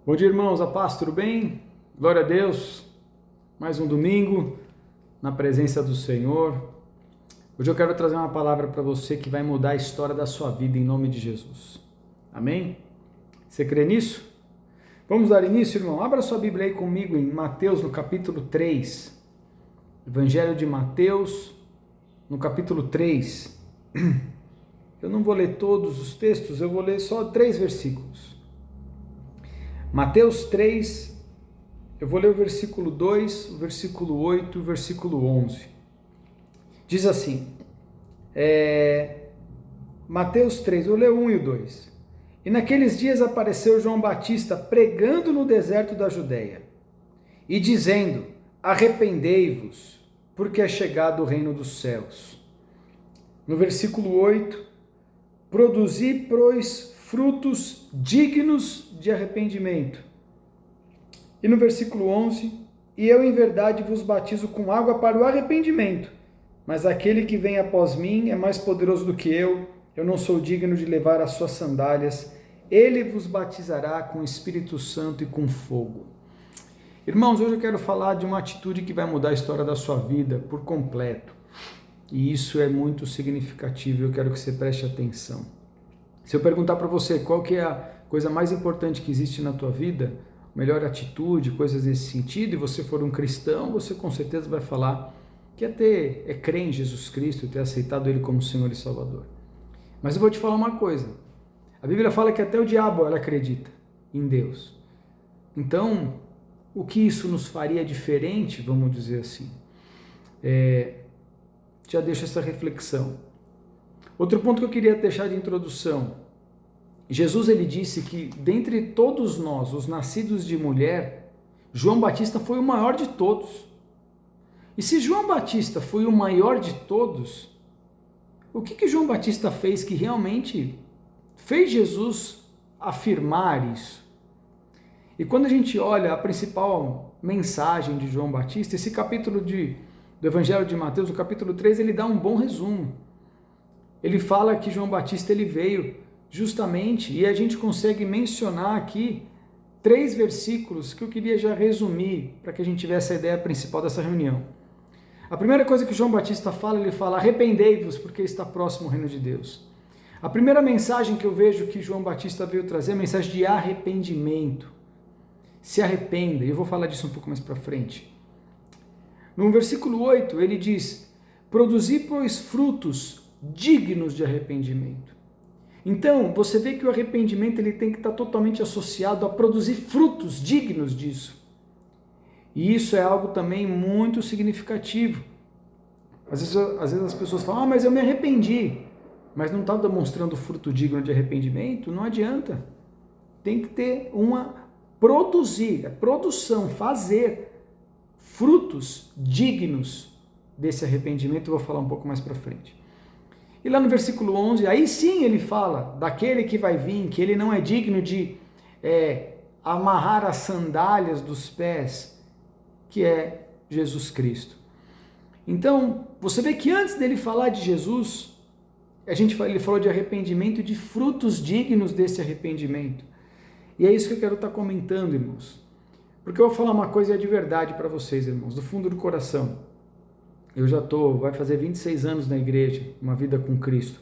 Bom dia, irmãos, a paz, tudo bem? Glória a Deus, mais um domingo na presença do Senhor. Hoje eu quero trazer uma palavra para você que vai mudar a história da sua vida em nome de Jesus. Amém? Você crê nisso? Vamos dar início, irmão? Abra sua Bíblia aí comigo em Mateus, no capítulo 3. Evangelho de Mateus, no capítulo 3. Eu não vou ler todos os textos, eu vou ler só 3 versículos. Mateus 3, eu vou ler o versículo 2, o versículo 8 e o versículo 11. Diz assim, Mateus 3, eu vou ler o 1 e o 2. E naqueles dias apareceu João Batista pregando no deserto da Judeia e dizendo, arrependei-vos, porque é chegado o reino dos céus. No versículo 8, produzi, pois, frutos dignos de arrependimento. E no versículo 11, e eu em verdade vos batizo com água para o arrependimento, mas aquele que vem após mim é mais poderoso do que eu não sou digno de levar as suas sandálias, ele vos batizará com o Espírito Santo e com fogo. Irmãos, hoje eu quero falar de uma atitude que vai mudar a história da sua vida por completo, e isso é muito significativo, eu quero que você preste atenção. Se eu perguntar para você qual que é a coisa mais importante que existe na tua vida, melhor atitude, coisas nesse sentido, e você for um cristão, você com certeza vai falar que é crer em Jesus Cristo, ter aceitado Ele como Senhor e Salvador. Mas eu vou te falar uma coisa, a Bíblia fala que até o diabo ela acredita em Deus. Então, o que isso nos faria diferente, vamos dizer assim? Já deixo essa reflexão. Outro ponto que eu queria deixar de introdução, Jesus ele disse que dentre todos nós, os nascidos de mulher, João Batista foi o maior de todos. E se João Batista foi o maior de todos, o que João Batista fez que realmente fez Jesus afirmar isso? E quando a gente olha a principal mensagem de João Batista, esse capítulo do Evangelho de Mateus, o capítulo 3, ele dá um bom resumo. Ele fala que João Batista ele veio justamente, e a gente consegue mencionar aqui 3 versículos que eu queria já resumir para que a gente tivesse a ideia principal dessa reunião. A primeira coisa que João Batista fala, ele fala, arrependei-vos porque está próximo o reino de Deus. A primeira mensagem que eu vejo que João Batista veio trazer é a mensagem de arrependimento. Se arrependa, e eu vou falar disso um pouco mais para frente. No versículo 8, ele diz, produzi, pois, frutos dignos de arrependimento. Então, você vê que o arrependimento ele tem que estar totalmente associado a produzir frutos dignos disso. E isso é algo também muito significativo. Às vezes as pessoas falam, mas eu me arrependi, mas não está demonstrando fruto digno de arrependimento, não adianta. Tem que ter produzir, a produção, fazer frutos dignos desse arrependimento, eu vou falar um pouco mais para frente. E lá no versículo 11, aí sim ele fala daquele que vai vir, que ele não é digno de amarrar as sandálias dos pés, que é Jesus Cristo. Então, você vê que antes dele falar de Jesus, ele falou de arrependimento e de frutos dignos desse arrependimento. E é isso que eu quero estar comentando, irmãos. Porque eu vou falar uma coisa de verdade para vocês, irmãos, do fundo do coração. Eu vai fazer 26 anos na igreja, uma vida com Cristo.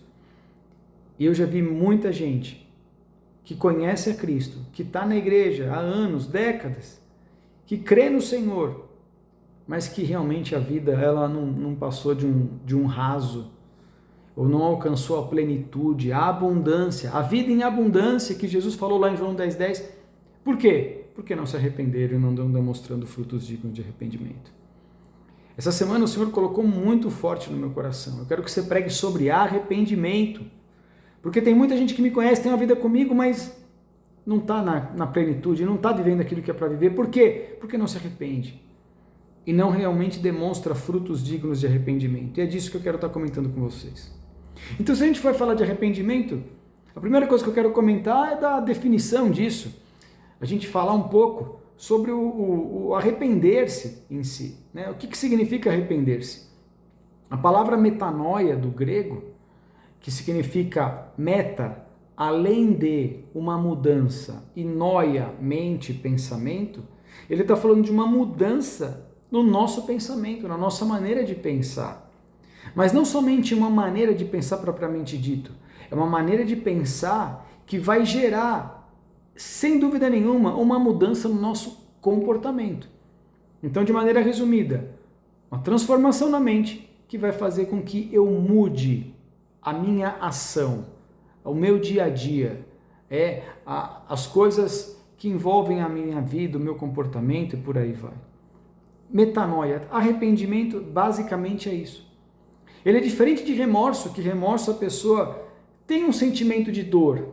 E eu já vi muita gente que conhece a Cristo, que está na igreja há anos, décadas, que crê no Senhor, mas que realmente a vida ela não passou de um raso, ou não alcançou a plenitude, a abundância, a vida em abundância que Jesus falou lá em João 10,10. Por quê? Porque não se arrependeram e não estão demonstrando frutos dignos de arrependimento. Essa semana o Senhor colocou muito forte no meu coração. Eu quero que você pregue sobre arrependimento. Porque tem muita gente que me conhece, tem uma vida comigo, mas não está na plenitude, não está vivendo aquilo que é para viver. Por quê? Porque não se arrepende. E não realmente demonstra frutos dignos de arrependimento. E é disso que eu quero estar comentando com vocês. Então, se a gente for falar de arrependimento, a primeira coisa que eu quero comentar é da definição disso. A gente falar um pouco sobre o arrepender-se em si. Né? O que significa arrepender-se? A palavra metanoia do grego, que significa meta, além de uma mudança em noia, mente, pensamento, ele está falando de uma mudança no nosso pensamento, na nossa maneira de pensar. Mas não somente uma maneira de pensar propriamente dito, é uma maneira de pensar que vai gerar, sem dúvida nenhuma, uma mudança no nosso comportamento. Então, de maneira resumida, uma transformação na mente que vai fazer com que eu mude a minha ação, o meu dia a dia, as coisas que envolvem a minha vida, o meu comportamento e por aí vai. Metanoia, arrependimento, basicamente é isso. Ele é diferente de remorso, que remorso a pessoa tem um sentimento de dor,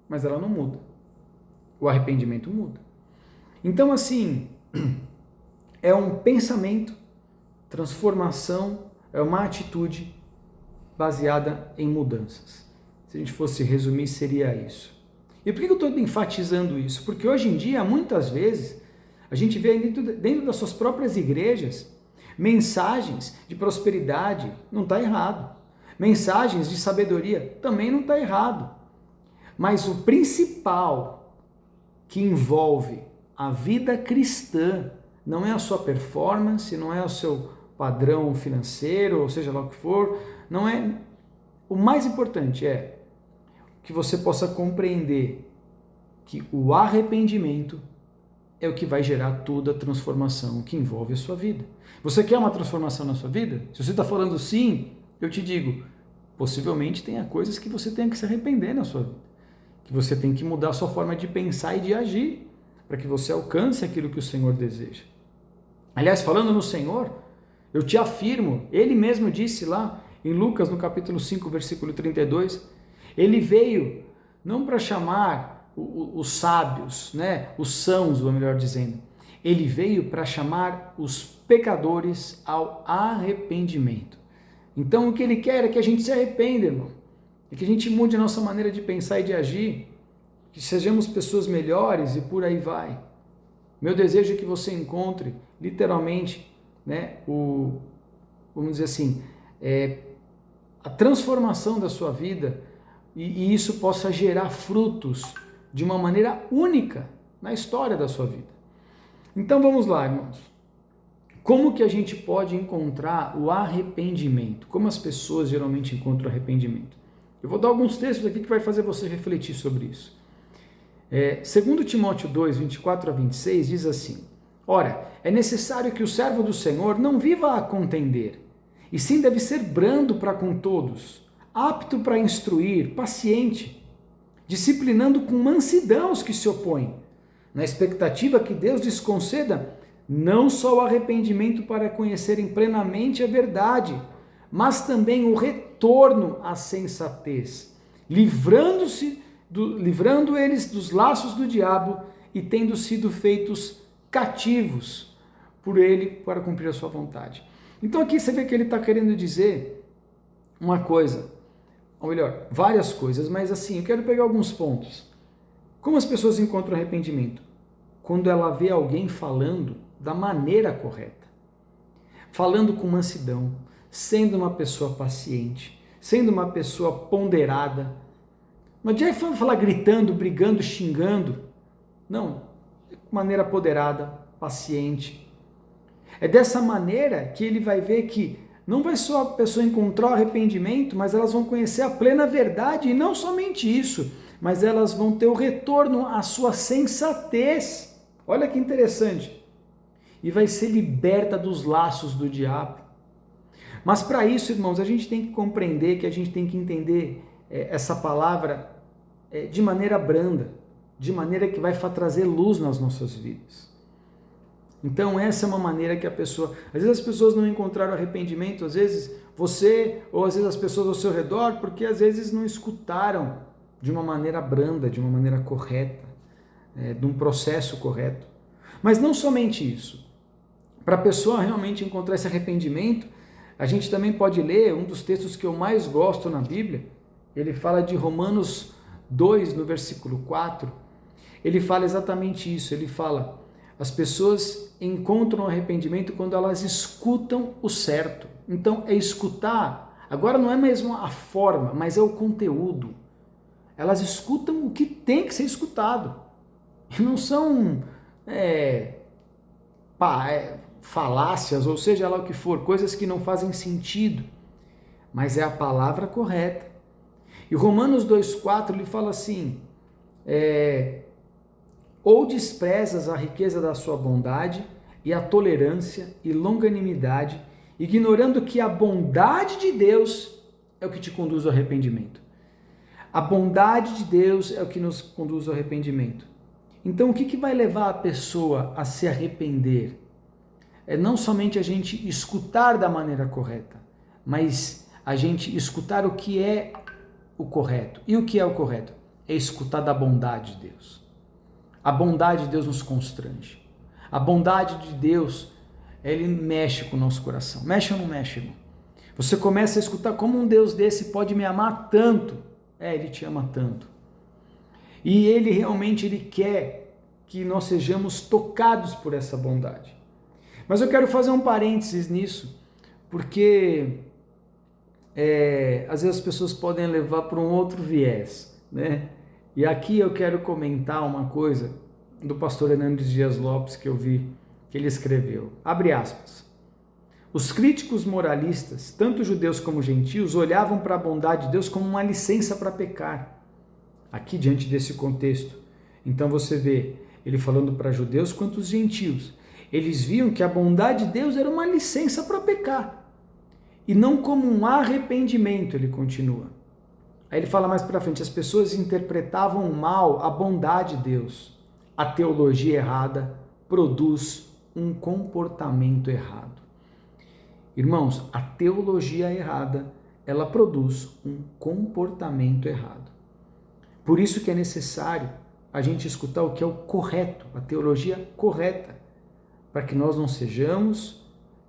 mas ela não muda. O arrependimento muda. Então, assim, é um pensamento, transformação, é uma atitude baseada em mudanças. Se a gente fosse resumir, seria isso. E por que eu estou enfatizando isso? Porque hoje em dia, muitas vezes, a gente vê dentro das suas próprias igrejas mensagens de prosperidade, não está errado. Mensagens de sabedoria, também não está errado. Mas o principal que envolve a vida cristã não é a sua performance, não é o seu padrão financeiro, ou seja lá o que for, não é. O mais importante é que você possa compreender que o arrependimento é o que vai gerar toda a transformação que envolve a sua vida. Você quer uma transformação na sua vida? Se você está falando sim, eu te digo, possivelmente tenha coisas que você tenha que se arrepender na sua vida, que você tem que mudar a sua forma de pensar e de agir, para que você alcance aquilo que o Senhor deseja. Aliás, falando no Senhor, eu te afirmo, ele mesmo disse lá em Lucas, no capítulo 5, versículo 32, ele veio não para chamar os sábios, né, os sãos, ou melhor dizendo, ele veio para chamar os pecadores ao arrependimento. Então o que ele quer é que a gente se arrependa, irmão, e que a gente mude a nossa maneira de pensar e de agir, que sejamos pessoas melhores e por aí vai. Meu desejo é que você encontre, literalmente, né, vamos dizer assim, a transformação da sua vida e isso possa gerar frutos de uma maneira única na história da sua vida. Então vamos lá, irmãos. Como que a gente pode encontrar o arrependimento? Como as pessoas geralmente encontram o arrependimento? Eu vou dar alguns textos aqui que vai fazer você refletir sobre isso. 2 Timóteo 2, 24 a 26 diz assim: Ora, é necessário que o servo do Senhor não viva a contender, e sim deve ser brando para com todos, apto para instruir, paciente, disciplinando com mansidão os que se opõem, na expectativa que Deus lhes conceda não só o arrependimento para conhecerem plenamente a verdade, mas também o retorno à sensatez, livrando eles dos laços do diabo e tendo sido feitos cativos por ele para cumprir a sua vontade. Então aqui você vê que ele está querendo dizer uma coisa, ou melhor, várias coisas, mas assim, eu quero pegar alguns pontos. Como as pessoas encontram arrependimento? Quando ela vê alguém falando da maneira correta, falando com mansidão, sendo uma pessoa paciente, sendo uma pessoa ponderada. Não adianta falar gritando, brigando, xingando. Não, de maneira ponderada, paciente. É dessa maneira que ele vai ver que não vai só a pessoa encontrar o arrependimento, mas elas vão conhecer a plena verdade, e não somente isso, mas elas vão ter o retorno à sua sensatez. Olha que interessante. E vai ser liberta dos laços do diabo. Mas para isso, irmãos, a gente tem que compreender que a gente tem que entender essa palavra de maneira branda, de maneira que vai trazer luz nas nossas vidas. Então essa é uma maneira que a pessoa... Às vezes as pessoas não encontraram arrependimento, às vezes você, ou às vezes as pessoas ao seu redor, porque às vezes não escutaram de uma maneira branda, de uma maneira correta, de um processo correto. Mas não somente isso. Para a pessoa realmente encontrar esse arrependimento, a gente também pode ler um dos textos que eu mais gosto na Bíblia. Ele fala de Romanos 2, no versículo 4. Ele fala exatamente isso. Ele fala, as pessoas encontram arrependimento quando elas escutam o certo. Então é escutar, agora não é mesmo a forma, mas é o conteúdo. elas escutam o que tem que ser escutado. E não são falácias, ou seja lá o que for, coisas que não fazem sentido, mas é a palavra correta. E Romanos 2,4 ele fala assim, ou desprezas a riqueza da sua bondade e a tolerância e longanimidade, ignorando que a bondade de Deus é o que te conduz ao arrependimento. A bondade de Deus é o que nos conduz ao arrependimento. Então, o que vai levar a pessoa a se arrepender? É não somente a gente escutar da maneira correta, mas a gente escutar o que é o correto. E o que é o correto? É escutar da bondade de Deus. A bondade de Deus nos constrange. A bondade de Deus, ele mexe com o nosso coração. Mexe ou não mexe, irmão? Você começa a escutar como um Deus desse pode me amar tanto. Ele te ama tanto. E ele realmente quer que nós sejamos tocados por essa bondade. Mas eu quero fazer um parênteses nisso, porque às vezes as pessoas podem levar para um outro viés, né? E aqui eu quero comentar uma coisa do pastor Hernandes Dias Lopes que eu vi, que ele escreveu. Abre aspas. Os críticos moralistas, tanto judeus como gentios, olhavam para a bondade de Deus como uma licença para pecar. Aqui, diante desse contexto. Então você vê ele falando para judeus quanto os gentios. Eles viam que a bondade de Deus era uma licença para pecar. E não como um arrependimento, ele continua. Aí ele fala mais para frente, as pessoas interpretavam mal a bondade de Deus. A teologia errada produz um comportamento errado. Irmãos, a teologia errada, ela produz um comportamento errado. Por isso que é necessário a gente escutar o que é o correto, a teologia correta, para que nós não sejamos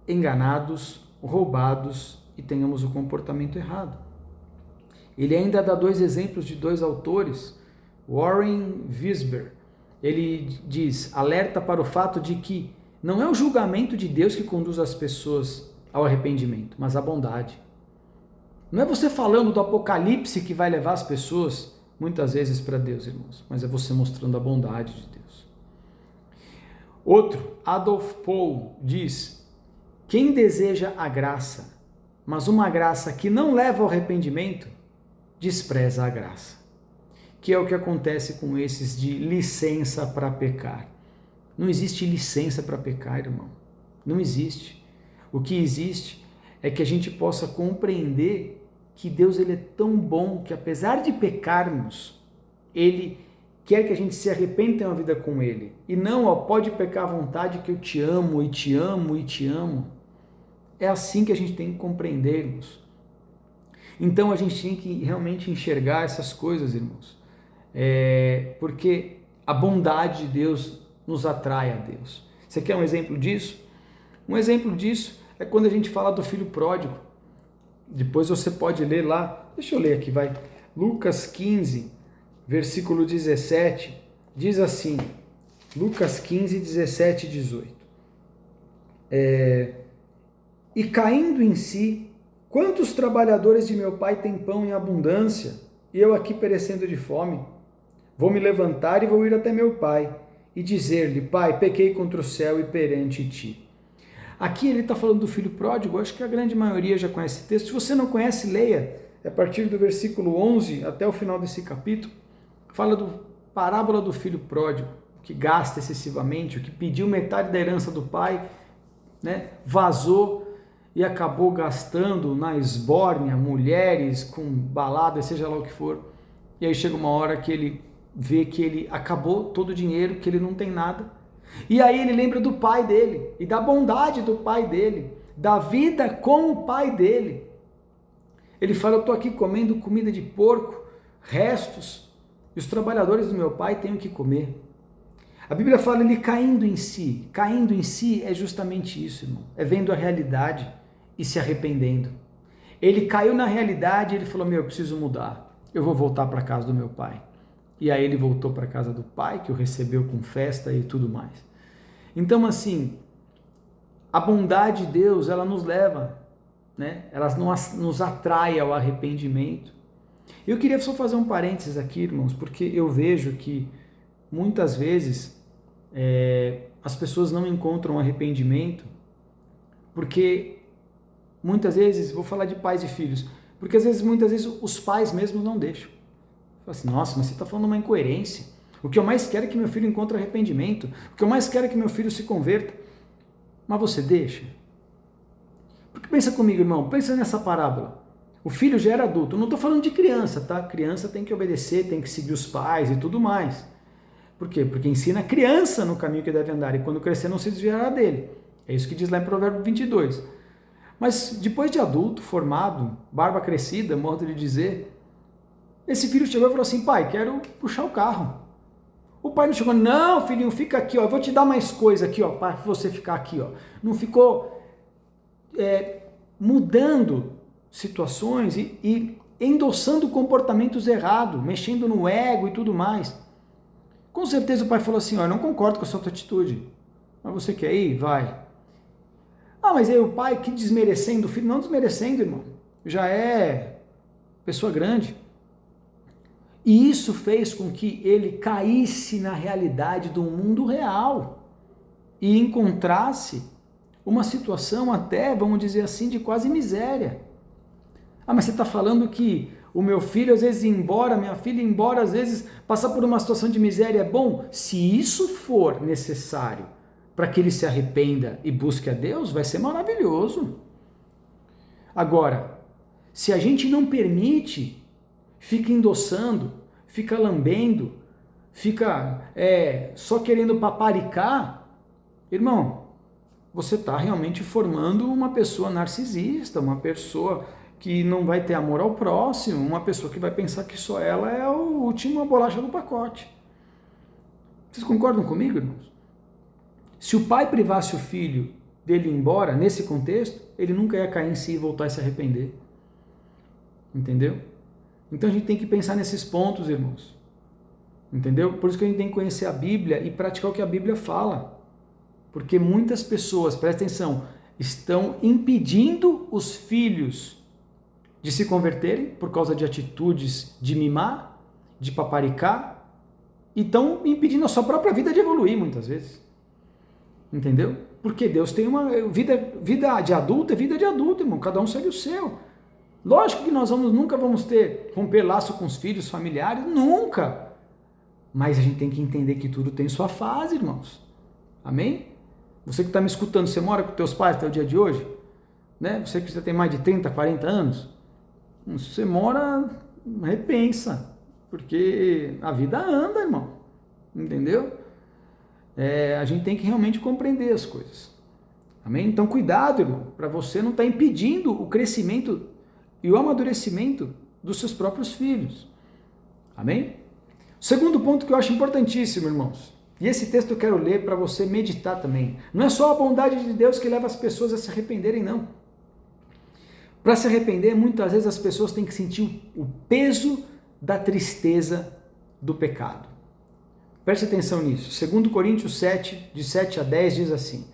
enganados, roubados e tenhamos o comportamento errado. Ele ainda dá 2 exemplos de 2 autores. Warren Wiersbe, ele diz, alerta para o fato de que não é o julgamento de Deus que conduz as pessoas ao arrependimento, mas a bondade. Não é você falando do Apocalipse que vai levar as pessoas, muitas vezes, para Deus, irmãos, mas é você mostrando a bondade de Deus. Outro, Adolf Paul, diz, quem deseja a graça, mas uma graça que não leva ao arrependimento, despreza a graça. Que é o que acontece com esses de licença para pecar. Não existe licença para pecar, irmão. Não existe. O que existe é que a gente possa compreender que Deus ele é tão bom que apesar de pecarmos, Ele quer que a gente se arrependa e tenha uma vida com Ele. E não, pode pecar à vontade que eu te amo e te amo e te amo. É assim que a gente tem que compreendermos. Então a gente tem que realmente enxergar essas coisas, irmãos. Porque a bondade de Deus nos atrai a Deus. Você quer um exemplo disso? Um exemplo disso é quando a gente fala do filho pródigo. Depois você pode ler lá, deixa eu ler aqui, vai. Lucas 15, versículo 17, diz assim, Lucas 15, 17 e 18. E caindo em si, quantos trabalhadores de meu pai têm pão em abundância, e eu aqui perecendo de fome? Vou me levantar e vou ir até meu pai, e dizer-lhe, pai, pequei contra o céu e perante ti. Aqui ele está falando do filho pródigo, acho que a grande maioria já conhece esse texto. Se você não conhece, leia. É a partir do versículo 11 até o final desse capítulo. Fala da parábola do filho pródigo, que gasta excessivamente, o que pediu metade da herança do pai, né, vazou e acabou gastando na esbórnia, mulheres, com balada, seja lá o que for. E aí chega uma hora que ele vê que ele acabou todo o dinheiro, que ele não tem nada. E aí ele lembra do pai dele, e da bondade do pai dele, da vida com o pai dele. Ele fala, eu estou aqui comendo comida de porco, restos, e os trabalhadores do meu pai têm o que comer. A Bíblia fala ele caindo em si. Caindo em si é justamente isso, irmão. É vendo a realidade e se arrependendo. Ele caiu na realidade e ele falou, eu preciso mudar. Eu vou voltar para a casa do meu pai. E aí ele voltou para a casa do pai, que o recebeu com festa e tudo mais. Então, assim, a bondade de Deus, ela nos leva, né? Ela nos atrai ao arrependimento. Eu queria só fazer um parênteses aqui, irmãos, porque eu vejo que muitas vezes as pessoas não encontram arrependimento, porque muitas vezes, vou falar de pais e filhos, porque muitas vezes os pais mesmos não deixam. Fala assim, nossa, mas você está falando uma incoerência. O que eu mais quero é que meu filho encontre arrependimento. O que eu mais quero é que meu filho se converta. Mas você deixa? Porque pensa comigo, irmão, pensa nessa parábola. O filho já era adulto. Eu não estou falando de criança, tá? Criança tem que obedecer, tem que seguir os pais e tudo mais. Por quê? Porque ensina a criança no caminho que deve andar e quando crescer não se desviará dele. É isso que diz lá em Provérbios 22. Mas depois de adulto, formado, barba crescida, modo de dizer, esse filho chegou e falou assim, pai, quero puxar o carro. O pai não chegou, não, filhinho, fica aqui, ó, eu vou te dar mais coisa aqui, ó, para você ficar aqui, ó. Não ficou mudando situações e endossando comportamentos errados, mexendo no ego e tudo mais. Com certeza o pai falou assim, ó, eu não concordo com a sua atitude, mas você quer ir? Vai. Ah, mas aí o pai que desmerecendo o filho, não desmerecendo, irmão, já é pessoa grande. E isso fez com que ele caísse na realidade do mundo real e encontrasse uma situação até, vamos dizer assim, de quase miséria. Ah, mas você está falando que o meu filho às vezes ir embora, minha filha ir embora, às vezes passar por uma situação de miséria é bom? Se isso for necessário para que ele se arrependa e busque a Deus, vai ser maravilhoso. Agora, se a gente não permite, fica endossando, fica lambendo, fica só querendo paparicar, irmão, você está realmente formando uma pessoa narcisista, uma pessoa que não vai ter amor ao próximo, uma pessoa que vai pensar que só ela é a última bolacha do pacote. Vocês concordam comigo, irmãos? Se o pai privasse o filho dele ir embora, nesse contexto, ele nunca ia cair em si e voltar a se arrepender. Entendeu? Então a gente tem que pensar nesses pontos, irmãos. Entendeu? Por isso que a gente tem que conhecer a Bíblia e praticar o que a Bíblia fala. Porque muitas pessoas, presta atenção, estão impedindo os filhos de se converterem por causa de atitudes de mimar, de paparicar, e estão impedindo a sua própria vida de evoluir muitas vezes. Entendeu? Porque Deus tem uma vida de adulto, é vida de adulto, irmão. Cada um segue o seu. Lógico que nós nunca vamos romper laço com os filhos, familiares, nunca. Mas a gente tem que entender que tudo tem sua fase, irmãos. Amém? Você que está me escutando, você mora com teus pais até o dia de hoje? Né? Você que já tem mais de 30, 40 anos? Se você mora, repensa. Porque a vida anda, irmão. Entendeu? A gente tem que realmente compreender as coisas. Amém? Então cuidado, irmão, para você não estar impedindo o crescimento e o amadurecimento dos seus próprios filhos. Amém? O segundo ponto que eu acho importantíssimo, irmãos, e esse texto eu quero ler para você meditar também. Não é só a bondade de Deus que leva as pessoas a se arrependerem, não. Para se arrepender, muitas vezes as pessoas têm que sentir o peso da tristeza do pecado. Preste atenção nisso. 2 Coríntios 7, de 7 a 10, diz assim: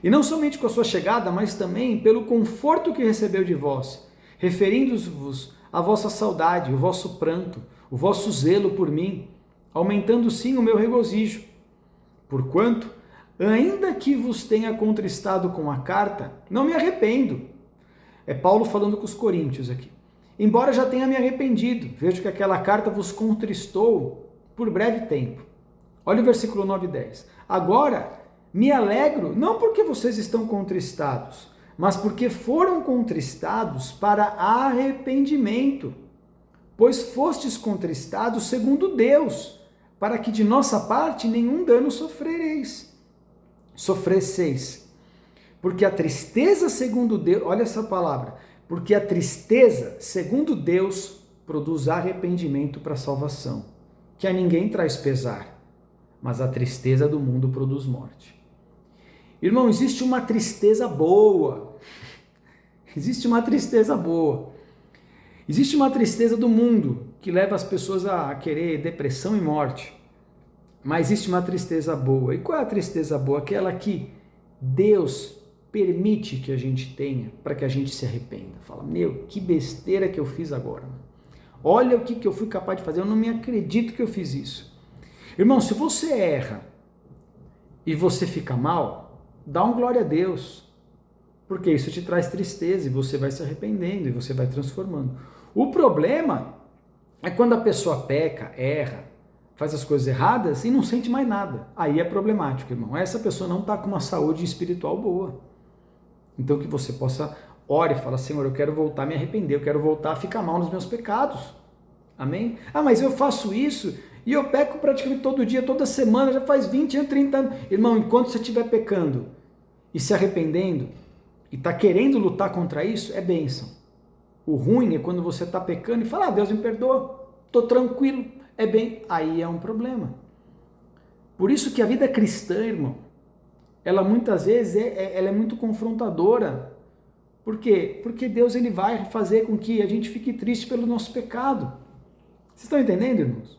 E não somente com a sua chegada, mas também pelo conforto que recebeu de vós, referindo-vos à vossa saudade, o vosso pranto, o vosso zelo por mim, aumentando sim o meu regozijo. Porquanto, ainda que vos tenha contristado com a carta, não me arrependo. É Paulo falando com os coríntios aqui. Embora já tenha me arrependido, vejo que aquela carta vos contristou por breve tempo. Olha o versículo 9 e 10. Agora, me alegro, não porque vocês estão contristados, mas porque foram contristados para arrependimento, pois fostes contristados segundo Deus, para que de nossa parte nenhum dano sofresseis. Porque a tristeza segundo Deus, olha essa palavra, porque a tristeza segundo Deus produz arrependimento para a salvação, que a ninguém traz pesar, mas a tristeza do mundo produz morte. Irmão, existe uma tristeza boa. Existe uma tristeza boa. Existe uma tristeza do mundo que leva as pessoas a querer depressão e morte. Mas existe uma tristeza boa. E qual é a tristeza boa? Aquela que Deus permite que a gente tenha para que a gente se arrependa. Fala, meu, que besteira que eu fiz agora. Olha o que eu fui capaz de fazer, eu não me acredito que eu fiz isso. Irmão, se você erra e você fica mal, dá um glória a Deus, porque isso te traz tristeza e você vai se arrependendo e você vai transformando. O problema é quando a pessoa peca, erra, faz as coisas erradas e não sente mais nada. Aí é problemático, irmão. Essa pessoa não está com uma saúde espiritual boa. Então que você possa orar e falar, Senhor, eu quero voltar a me arrepender, eu quero voltar a ficar mal nos meus pecados. Amém? Ah, mas eu faço isso e eu peco praticamente todo dia, toda semana, já faz 20 anos, 30 anos. Irmão, enquanto você estiver pecando e se arrependendo e está querendo lutar contra isso, é bênção. O ruim é quando você está pecando e fala, ah, Deus me perdoa, estou tranquilo, é bem, aí é um problema. Por isso que a vida cristã, irmão, ela muitas vezes ela é muito confrontadora. Por quê? Porque Deus ele vai fazer com que a gente fique triste pelo nosso pecado. Vocês estão entendendo, irmãos?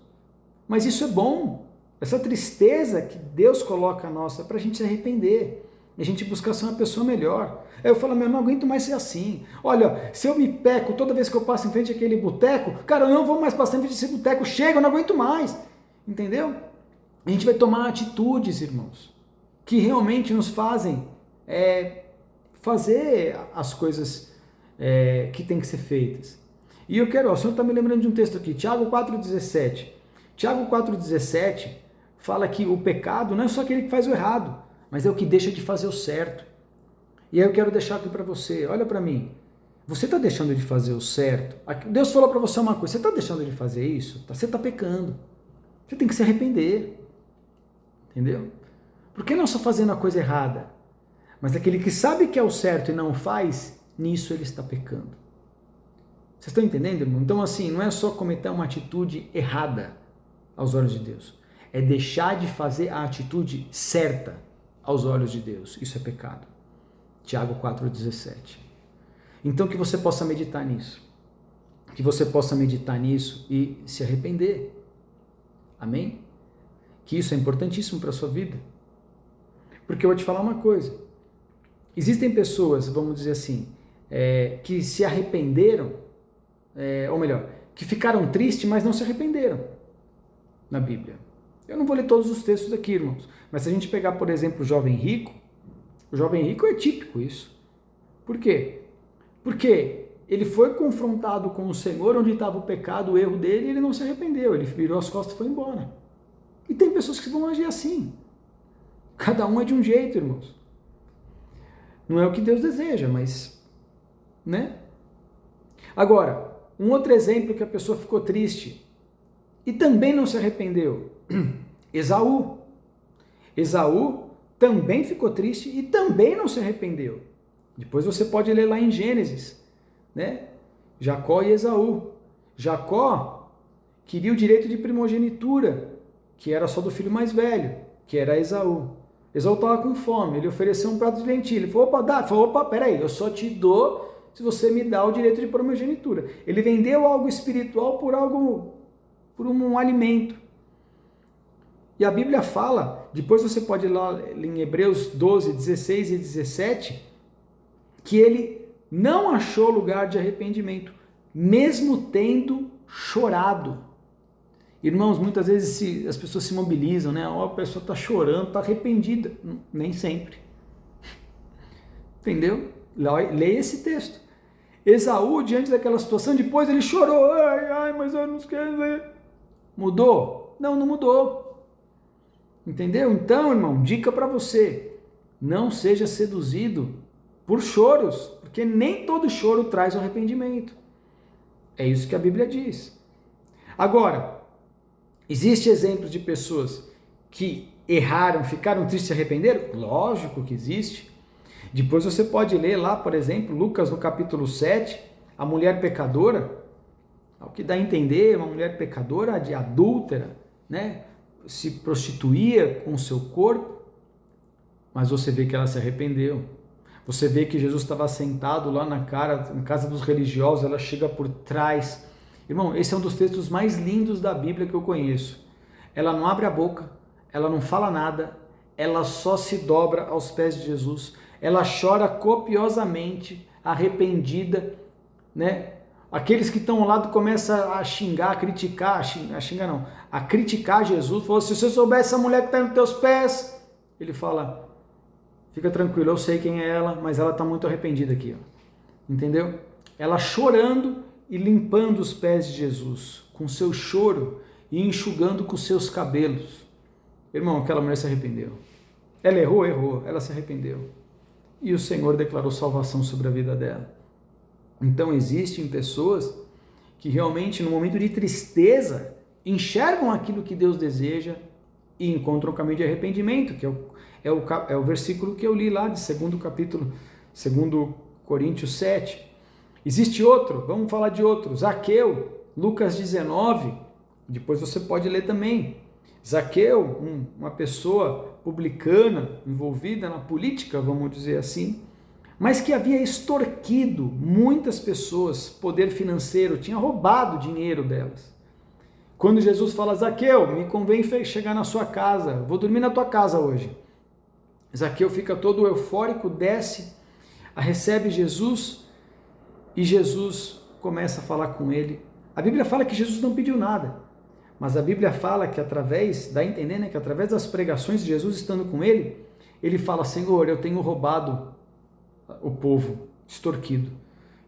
Mas isso é bom. Essa tristeza que Deus coloca a nossa para a gente se arrepender. E a gente buscar ser uma pessoa melhor. Aí eu falo, eu não aguento mais ser assim. Olha, se eu me peco toda vez que eu passo em frente àquele boteco, cara, eu não vou mais passar em frente a esse boteco, chega, eu não aguento mais. Entendeu? A gente vai tomar atitudes, irmãos, que realmente nos fazem fazer as coisas que tem que ser feitas. E eu quero, o Senhor está me lembrando de um texto aqui, Tiago 4,17. Tiago 4,17 fala que o pecado não é só aquele que faz o errado, mas é o que deixa de fazer o certo. E aí eu quero deixar aqui para você, olha para mim, você está deixando de fazer o certo? Deus falou para você uma coisa, você está deixando de fazer isso? Você está pecando. Você tem que se arrepender. Entendeu? Porque não só fazendo a coisa errada, mas aquele que sabe que é o certo e não faz, nisso ele está pecando. Vocês estão entendendo, irmão? Então assim, não é só cometer uma atitude errada aos olhos de Deus, é deixar de fazer a atitude certa aos olhos de Deus. Isso é pecado. Tiago 4,17. Então que você possa meditar nisso. Que você possa meditar nisso e se arrepender. Amém? Que isso é importantíssimo para a sua vida. Porque eu vou te falar uma coisa. Existem pessoas, vamos dizer assim, que se arrependeram, ou melhor, que ficaram tristes, mas não se arrependeram na Bíblia. Eu não vou ler todos os textos aqui, irmãos, mas se a gente pegar, por exemplo, o jovem rico é típico isso. Por quê? Porque ele foi confrontado com o Senhor, onde estava o pecado, o erro dele, e ele não se arrependeu, ele virou as costas e foi embora. E tem pessoas que vão agir assim. Cada um é de um jeito, irmãos. Não é o que Deus deseja, mas, né? Agora, um outro exemplo que a pessoa ficou triste e também não se arrependeu. Esaú. Esaú também ficou triste e também não se arrependeu. Depois você pode ler lá em Gênesis, né? Jacó e Esaú. Jacó queria o direito de primogenitura, que era só do filho mais velho, que era Esaú. Esaú estava com fome, ele ofereceu um prato de lentilha. Ele falou, opa, dá. Ele falou, opa, peraí, eu só te dou se você me dá o direito de primogenitura. Ele vendeu algo espiritual por um alimento. E a Bíblia fala, depois você pode ir lá em Hebreus 12, 16 e 17, que ele não achou lugar de arrependimento, mesmo tendo chorado. Irmãos, muitas vezes as pessoas se mobilizam, né? A pessoa está chorando, está arrependida. Nem sempre. Entendeu? Leia esse texto. Esaú, diante daquela situação, depois ele chorou. Ai, mas eu não quero ler. Mudou? Não mudou. Entendeu? Então, irmão, dica para você. Não seja seduzido por choros, porque nem todo choro traz o arrependimento. É isso que a Bíblia diz. Agora, existe exemplos de pessoas que erraram, ficaram tristes e se arrependeram? Lógico que existe. Depois você pode ler lá, por exemplo, Lucas no capítulo 7, a mulher pecadora, ao que dá a entender, uma mulher pecadora, de adúltera, né? Se prostituía com o seu corpo, mas você vê que ela se arrependeu. Você vê que Jesus estava sentado lá na casa dos religiosos, ela chega por trás. Irmão, esse é um dos textos mais lindos da Bíblia que eu conheço. Ela não abre a boca, ela não fala nada, ela só se dobra aos pés de Jesus. Ela chora copiosamente, arrependida, né? Aqueles que estão ao lado começam a xingar, a criticar, a criticar Jesus. Falou, se você soubesse essa mulher que está nos teus pés, ele fala, fica tranquilo, eu sei quem é ela, mas ela está muito arrependida aqui, ó. Entendeu? Ela chorando e limpando os pés de Jesus, com seu choro e enxugando com seus cabelos. Irmão, aquela mulher se arrependeu. Ela errou, ela se arrependeu. E o Senhor declarou salvação sobre a vida dela. Então existem pessoas que realmente no momento de tristeza enxergam aquilo que Deus deseja e encontram o caminho de arrependimento, que é o versículo que eu li lá de 2 Coríntios 7. Existe outro, vamos falar de outro, Zaqueu, Lucas 19, depois você pode ler também. Zaqueu, uma pessoa publicana, envolvida na política, vamos dizer assim, mas que havia extorquido muitas pessoas, poder financeiro, tinha roubado dinheiro delas. Quando Jesus fala, Zaqueu, me convém chegar na sua casa, vou dormir na tua casa hoje. Zaqueu fica todo eufórico, desce, recebe Jesus e Jesus começa a falar com ele. A Bíblia fala que Jesus não pediu nada, mas a Bíblia fala que através, dá a entender, né, que através das pregações de Jesus estando com ele, ele fala, Senhor, eu tenho roubado o povo, extorquido.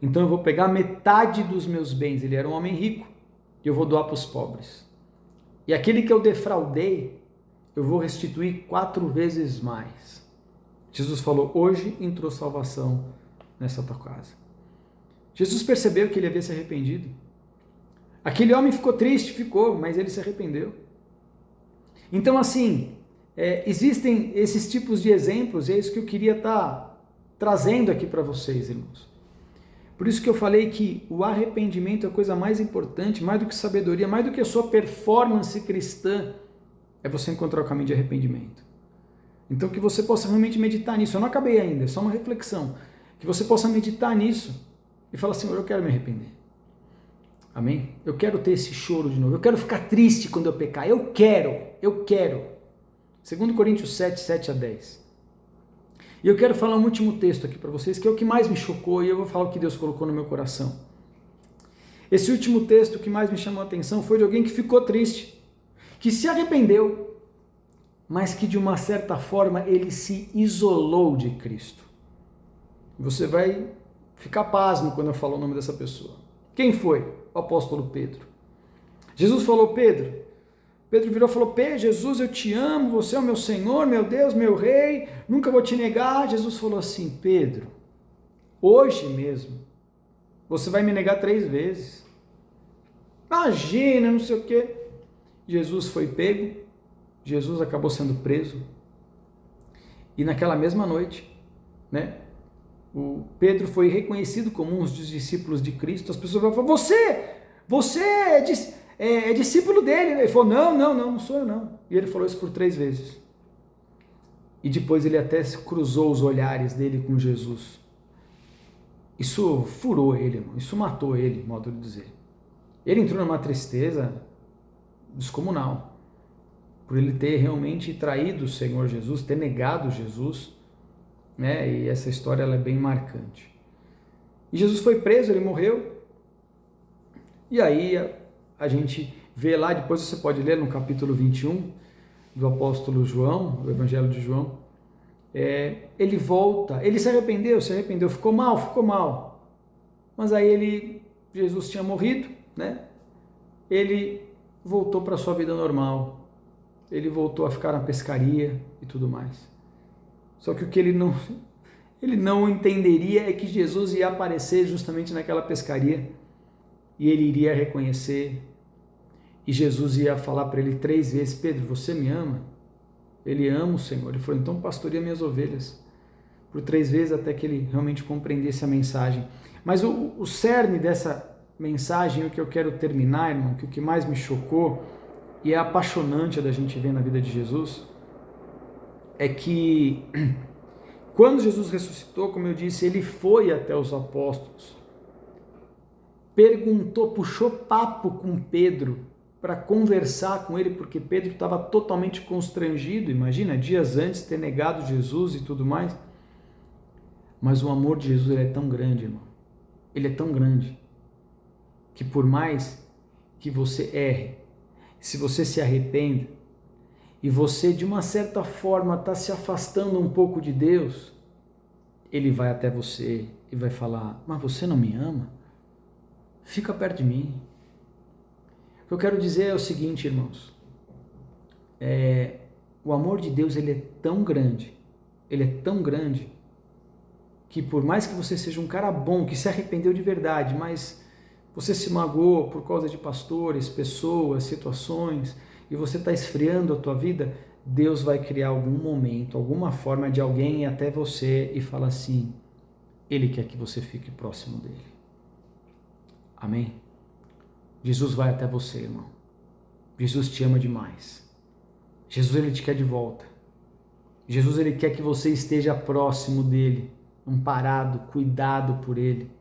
Então eu vou pegar metade dos meus bens, ele era um homem rico, e eu vou doar para os pobres. E aquele que eu defraudei, eu vou restituir 4 vezes mais. Jesus falou, hoje entrou salvação nessa tua casa. Jesus percebeu que ele havia se arrependido. Aquele homem ficou triste, mas ele se arrependeu. Então assim, existem esses tipos de exemplos, e é isso que eu queria estar trazendo aqui para vocês, irmãos. Por isso que eu falei que o arrependimento é a coisa mais importante, mais do que sabedoria, mais do que a sua performance cristã, é você encontrar o caminho de arrependimento. Então que você possa realmente meditar nisso. Eu não acabei ainda, é só uma reflexão. Que você possa meditar nisso e falar, Senhor, eu quero me arrepender. Amém? Eu quero ter esse choro de novo. Eu quero ficar triste quando eu pecar. Eu quero. 2 Coríntios 7, 7 a 10. E eu quero falar um último texto aqui para vocês, que é o que mais me chocou, e eu vou falar o que Deus colocou no meu coração. Esse último texto que mais me chamou a atenção foi de alguém que ficou triste, que se arrependeu, mas que de uma certa forma ele se isolou de Cristo. Você vai ficar pasmo quando eu falo o nome dessa pessoa. Quem foi? O apóstolo Pedro. Jesus falou, Pedro virou e falou, Jesus, eu te amo, você é o meu Senhor, meu Deus, meu Rei, nunca vou te negar. Jesus falou assim, Pedro, hoje mesmo, você vai me negar 3 vezes. Imagina, não sei o quê. Jesus foi pego, Jesus acabou sendo preso, e naquela mesma noite, né, o Pedro foi reconhecido como um dos discípulos de Cristo. As pessoas falaram, você é discípulo dele. Ele falou, não sou eu não. E ele falou isso por 3 vezes. E depois ele até cruzou os olhares dele com Jesus. Isso furou ele, irmão. Isso matou ele, modo de dizer. Ele entrou numa tristeza descomunal, por ele ter realmente traído o Senhor Jesus, ter negado Jesus, né? E essa história ela é bem marcante. E Jesus foi preso, ele morreu. E aí a gente vê lá, depois você pode ler no capítulo 21 do apóstolo João, do Evangelho de João, ele volta, ele se arrependeu, ficou mal, mas aí Jesus tinha morrido, né? Ele voltou para a sua vida normal, ele voltou a ficar na pescaria e tudo mais. Só que o que ele não entenderia é que Jesus ia aparecer justamente naquela pescaria, e ele iria reconhecer, e Jesus ia falar para ele 3 vezes, Pedro, você me ama? Ele ama o Senhor. Ele falou, então pastoreia minhas ovelhas. Por 3 vezes até que ele realmente compreendesse a mensagem. Mas o cerne dessa mensagem, o que eu quero terminar, irmão, que o que mais me chocou, e é apaixonante da gente ver na vida de Jesus, é que quando Jesus ressuscitou, como eu disse, ele foi até os apóstolos, perguntou, puxou papo com Pedro para conversar com ele, porque Pedro estava totalmente constrangido, imagina, dias antes ter negado Jesus e tudo mais. Mas o amor de Jesus ele é tão grande, irmão, ele é tão grande, que por mais que você erre, se você se arrependa, e você de uma certa forma está se afastando um pouco de Deus, Ele vai até você e vai falar: mas você não me ama? Fica perto de mim. O que eu quero dizer é o seguinte, irmãos, o amor de Deus ele é tão grande, que por mais que você seja um cara bom, que se arrependeu de verdade, mas você se magoou por causa de pastores, pessoas, situações, e você está esfriando a tua vida, Deus vai criar algum momento, alguma forma de alguém ir até você e falar assim: Ele quer que você fique próximo dele. Amém? Jesus vai até você, irmão. Jesus te ama demais. Jesus, Ele te quer de volta. Jesus, Ele quer que você esteja próximo dele, amparado, cuidado por Ele.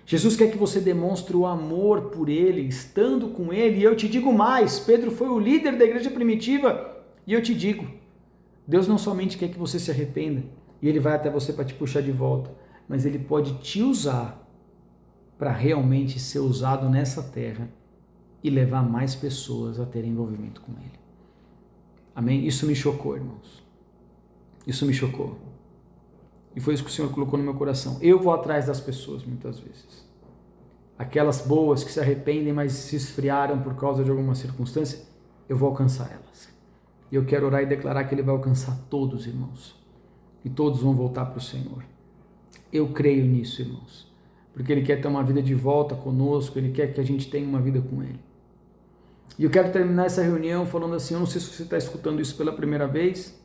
Jesus quer que você demonstre o amor por Ele, estando com Ele. E eu te digo mais, Pedro foi o líder da igreja primitiva, e eu te digo, Deus não somente quer que você se arrependa, e Ele vai até você para te puxar de volta, mas Ele pode te usar para realmente ser usado nessa terra e levar mais pessoas a terem envolvimento com Ele. Amém? Isso me chocou, irmãos. Isso me chocou. E foi isso que o Senhor colocou no meu coração. Eu vou atrás das pessoas, muitas vezes. Aquelas boas que se arrependem, mas se esfriaram por causa de alguma circunstância, eu vou alcançar elas. E eu quero orar e declarar que Ele vai alcançar todos, irmãos. E todos vão voltar para o Senhor. Eu creio nisso, irmãos. Porque Ele quer ter uma vida de volta conosco, Ele quer que a gente tenha uma vida com Ele. E eu quero terminar essa reunião falando assim, eu não sei se você está escutando isso pela primeira vez,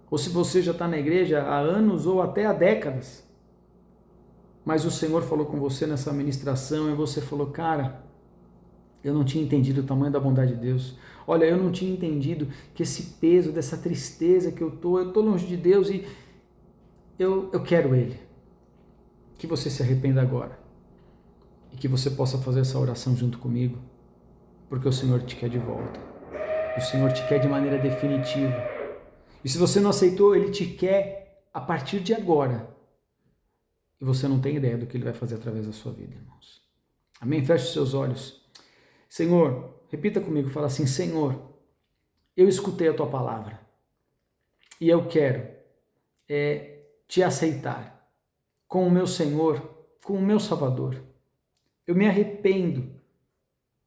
ou se você já está na igreja há anos ou até há décadas, mas o Senhor falou com você nessa ministração e você falou: cara, eu não tinha entendido o tamanho da bondade de Deus. Olha, eu não tinha entendido que esse peso, dessa tristeza que eu tô longe de Deus e eu quero Ele. Que você se arrependa agora e que você possa fazer essa oração junto comigo, porque o Senhor te quer de volta. O Senhor te quer de maneira definitiva. E se você não aceitou, Ele te quer a partir de agora. E você não tem ideia do que Ele vai fazer através da sua vida, irmãos. Amém? Feche os seus olhos. Senhor, repita comigo, fala assim: Senhor, eu escutei a Tua palavra e eu quero Te aceitar como o meu Senhor, como o meu Salvador. Eu me arrependo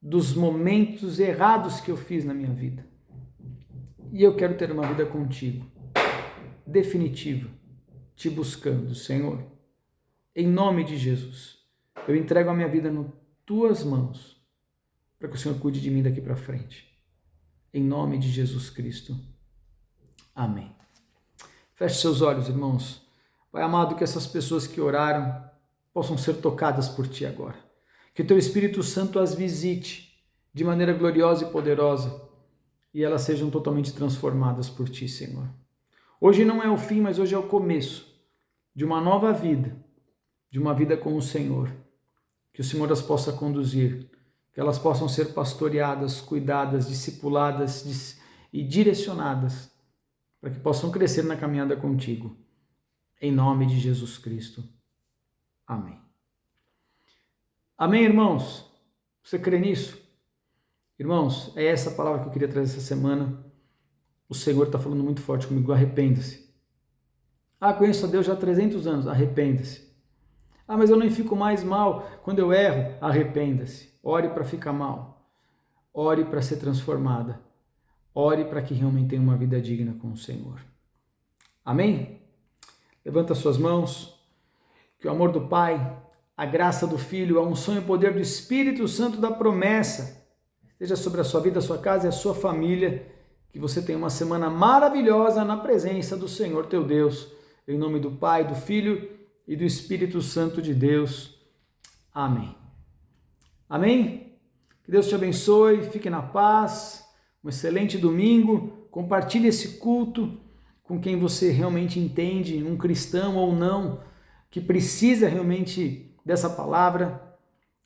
dos momentos errados que eu fiz na minha vida. E eu quero ter uma vida contigo, definitiva, te buscando, Senhor. Em nome de Jesus, eu entrego a minha vida nas tuas mãos, para que o Senhor cuide de mim daqui para frente. Em nome de Jesus Cristo. Amém. Feche seus olhos, irmãos. Pai amado, que essas pessoas que oraram possam ser tocadas por Ti agora. Que o Teu Espírito Santo as visite de maneira gloriosa e poderosa, e elas sejam totalmente transformadas por Ti, Senhor. Hoje não é o fim, mas hoje é o começo de uma nova vida, de uma vida com o Senhor. Que o Senhor as possa conduzir, que elas possam ser pastoreadas, cuidadas, discipuladas e direcionadas, para que possam crescer na caminhada contigo. Em nome de Jesus Cristo. Amém. Amém, irmãos? Você crê nisso? Irmãos, é essa palavra que eu queria trazer essa semana. O Senhor está falando muito forte comigo: arrependa-se. Conheço a Deus já há 300 anos, arrependa-se. Mas eu nem fico mais mal quando eu erro, arrependa-se. Ore para ficar mal. Ore para ser transformada. Ore para que realmente tenha uma vida digna com o Senhor. Amém? Levanta suas mãos. Que o amor do Pai, a graça do Filho, a unção e o poder do Espírito Santo da promessa esteja sobre a sua vida, a sua casa e a sua família. Que você tenha uma semana maravilhosa na presença do Senhor teu Deus. Em nome do Pai, do Filho e do Espírito Santo de Deus. Amém. Amém? Que Deus te abençoe, fique na paz, um excelente domingo, compartilhe esse culto com quem você realmente entende, um cristão ou não, que precisa realmente dessa palavra,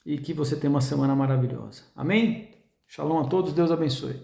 e que você tenha uma semana maravilhosa. Amém? Shalom a todos, Deus abençoe.